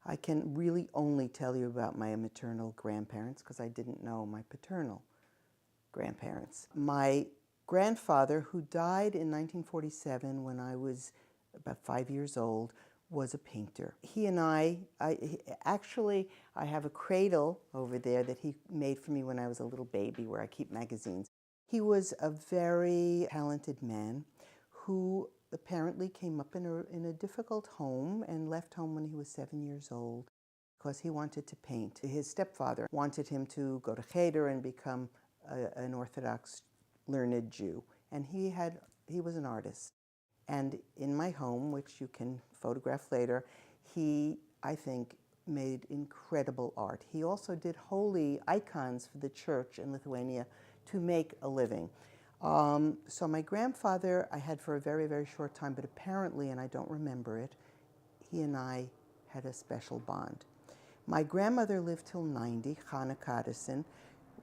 I can really only tell you about my maternal grandparents because I didn't know my paternal grandparents. My grandfather, who died in 1947 when I was about 5 years old, was a painter. He and I have a cradle over there that he made for me when I was a little baby where I keep magazines. He was a very talented man who apparently came up in a difficult home and left home when he was 7 years old because he wanted to paint. His stepfather wanted him to go to Cheder and become an Orthodox learned Jew, and he was an artist. And in my home, which you can photograph later, he, I think, made incredible art. He also did holy icons for the church in Lithuania to make a living. So my grandfather I had for a very, very short time, but apparently, and I don't remember it, he and I had a special bond. My grandmother lived till 90, Vilna Kadison.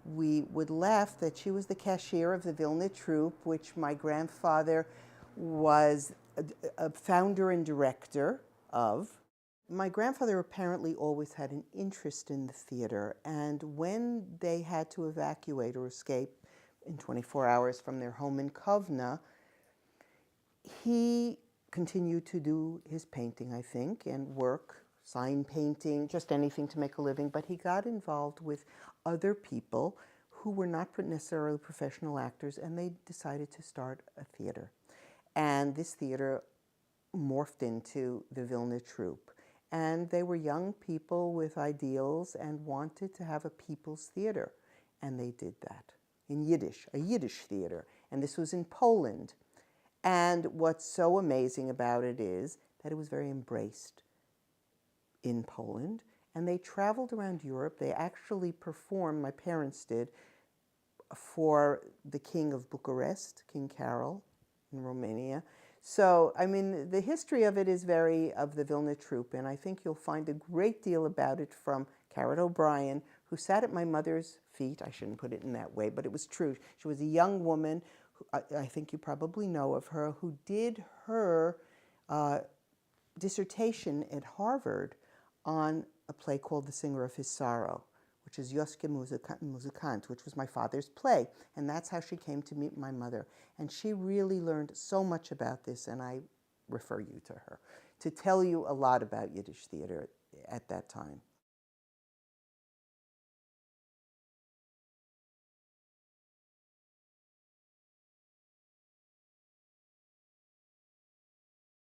We would laugh that she was the cashier of the Vilna Troupe, which my grandfather was a founder and director of. My grandfather apparently always had an interest in the theater, and when they had to evacuate or escape in 24 hours from their home in Kovna, he continued to do his painting, I think, and work, sign painting, just anything to make a living, but he got involved with other people who were not necessarily professional actors, and they decided to start a theater. And this theater morphed into the Vilna Troupe. And they were young people with ideals and wanted to have a people's theater. And they did that in Yiddish, a Yiddish theater. And this was in Poland. And what's so amazing about it is that it was very embraced in Poland. And they traveled around Europe. They actually performed, my parents did, for the King of Bucharest, King Carol in Romania. So, I mean, the history of it is of the Vilna Troupe, and I think you'll find a great deal about it from Karen O'Brien, who sat at my mother's feet. I shouldn't put it in that way, but it was true. She was a young woman, who, I think you probably know of her, who did her dissertation at Harvard on a play called The Singer of His Sorrow, which is Joske Musikant, which was my father's play. And that's how she came to meet my mother. And she really learned so much about this, and I refer you to her, to tell you a lot about Yiddish theater at that time.